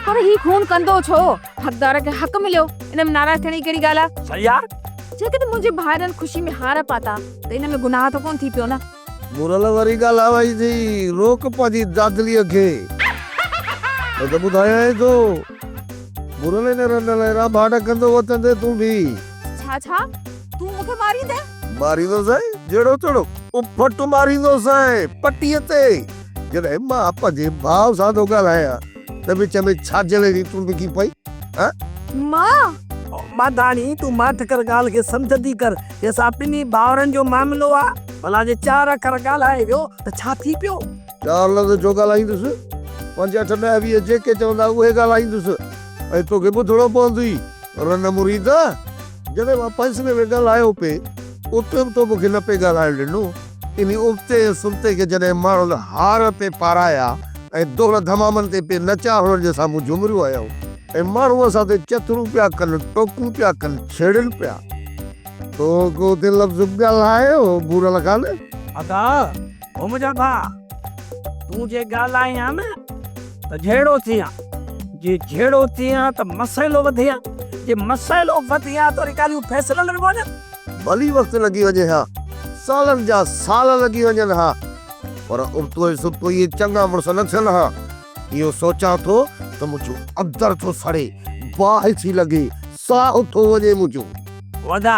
पर ही खून कंदो छो हकदार के हक मिलियो इन में नाराज थियण जी कहिड़ी ॻाल्हि आहे? सही यार जेके त मुंहिंजे भाइरनि ख़ुशी में हार पाता त इन में गुनाह त कोन थी पियो न। मुरल वारी ॻाल्हि आहे भई थी रोक पंहिंजी दादलीअ खे त ॿुधायां थो मुरल ने रंडल भाड़ कंदो वतंदे तूं बि छा तूं मूंखे मारींदे? मारींदो साईं जहिड़ो तहिड़ो फट मारींदो साईं पटीअ ते। जॾहिं मां पंहिंजे भाउ सां थो ॻाल्हायां त विच में छा जले जी तूं लिखी पई मां मादानी तू मत कर गाल के समझदी कर ये सापिनी बावरन जो मामलो आ भला जे चार अखर ॻाल्हाए वियो त छा थी पियो? चार लफ़्ज़ जो ॻाल्हाईंदुसि 5-8 ॾह 20 जेके चवंदा उहे ॻाल्हाईंदुसि ऐं तोखे ॿुधणो पवंदी रन मुरीदा। जॾहिं मां फैसले में ॻाल्हायो पे उते बि तो मूंखे न पे ॻाल्हाइण ॾिनो। इन उबते सुबते के जॾहिं माण्हुनि हार पे पाराया ऐं दोड़ धमामनि ते पे नचा हुननि जे साम्हूं झुमरियूं आहियूं ऐं माण्हू असां ते चतरूं पिया कनि टोकूं पिया कनि छेड़नि पिया तो को ते लफ़्ज़ ॻाल्हायो बुरल कान अदा ओ मुंहिंजा भाउ तूं जे ॻाल्हायां न त जहिड़ो थियां जे जहिड़ो थियां त मसइलो वधिया जे मसइलो वधिया तो रिकालियूं फ़ैसिला न वञनि भली वक़्तु लॻी वञे हा सालनि जा साल लॻी वञनि हा पर उबतो सुबतो इहे चङा मुड़ुस न थियनि हा। इहो सोचां थो त मुंहिंजो अंदर थो सड़े बाहि थी लॻे साह थो वञे मुंहिंजो वदा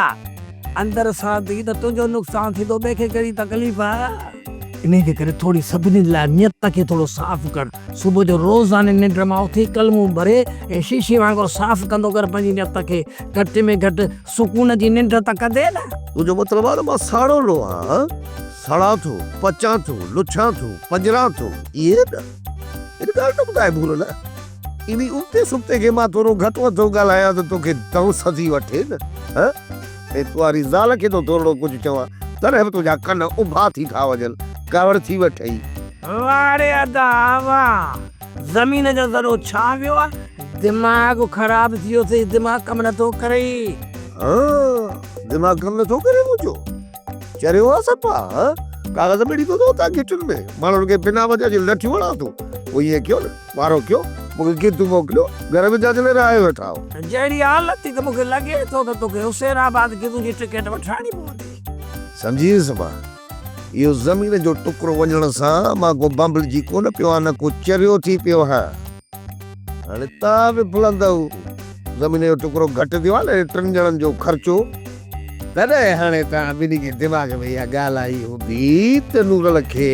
अंदर सां थी त तुंहिंजो नुक़सान थींदो ॿिए खे कहिड़ी तकलीफ़ आहे इन जे करे थोड़ी सभिनी लाइ नियत खे थोड़ो साफ़ कर। सुबुह जो रोज़ाने निंड मां उथी कलमूं भरे ऐं शीशी वांगुरु साफ़ कंदो कर पंहिंजी नियत खे घटि में घटि सुकून जी निंड त कंदे न। तुंहिंजो मतिलबु आहे मां साड़ो लो आहियां सड़ा थो पचां थो लुछां थो पंजरा थो इहे न इन ॻाल्हि न ॿुधाए भूल न इन उबते सुबते खे मां थोरो घटि वधो ॻाल्हायां त तोखे दंस थी वठे न ऐं तुंहिंजी ज़ाल खे तो थोरो कुझु चवां तॾहिं बि तुंहिंजा कन उभा थी था वञनि कावड़ थी वठई। वारे अदा वाह ज़मीन जो ज़रो छा वियो आहे दिमाग़ ख़राब थियो अथई दिमाग़ कम नथो करे। दिमाग़ कम नथो करे मुंहिंजो चरियो आहे सपा कागज़ में ॾींदो थो तव्हां गिचुनि में माण्हुनि खे बिना वजह जे लठी वणा थो पोइ ईअं कयो न वारो कयो मूंखे गिद मोकिलियो घर में जाच लाइ वेठा हो जहिड़ी हालत थी त मूंखे लॻे थो त तोखे हुसैनाबाद गिदुनि जी टिकट वठाइणी पवंदी। सम्झी सभा इहो ज़मीन जो टुकड़ो वञण सां मां को बम्बलजी कोन पियो आहे न को चरियो थी पियो आहे। हाणे तव्हां बि भुलंदव ज़मीन जो टुकड़ो घटि थियो आहे न 3 ॼणनि जो ख़र्चो तॾहिं हाणे तव्हां ॿिन्ही खे दिमाग़ में इहा ॻाल्हि आई हूंदी त नूरल खे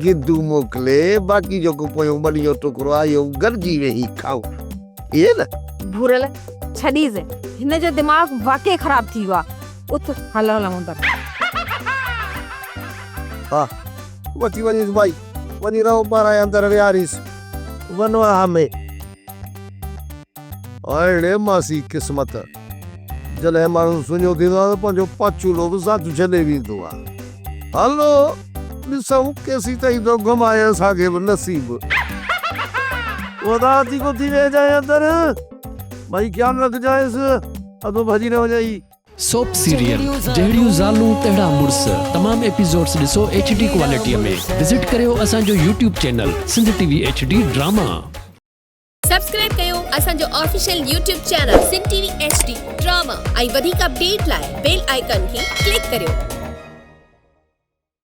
गिदू मोकिले बाक़ी जेको पोयों ॿनी जो टुकड़ो आहे इहो गॾिजी वेही खाऊं इहे न। भूरल छॾीज़ हिन जो दिमाग़ वाकई ख़राब थी वियो आहे उथ हल अंदरि। हा वठी वञीस भाई वञी रहो ॿाहिरां अंदरि विहारीस वञो में अड़े मासी क़िस्मत जॾहिं माण्हू सुञो थींदो आहे त पंहिंजो पाचूलो बि साथ छॾे वेंदो आहे। हलो ॾिसूं केसी ताईं थो घुमाए असांखे बि नसीब वदा थी को थी वेजाए अंदरि भाई ख्याल रखजांइसि अधो भॼी न वञई। सोप सीरियल जहिड़ियूं ज़ालूं तहिड़ा मुड़ुस तमाम एपिसोड्स ॾिसो HD क्वालिटीअ में विज़िट करियो असांजो YouTube channel Sindh TV HD drama. Subscribe कयो असांजो official YouTube channel Sindh TV HD drama ऐं वधीक अपडेट लाइ बेल आइकन खे क्लिक करियो।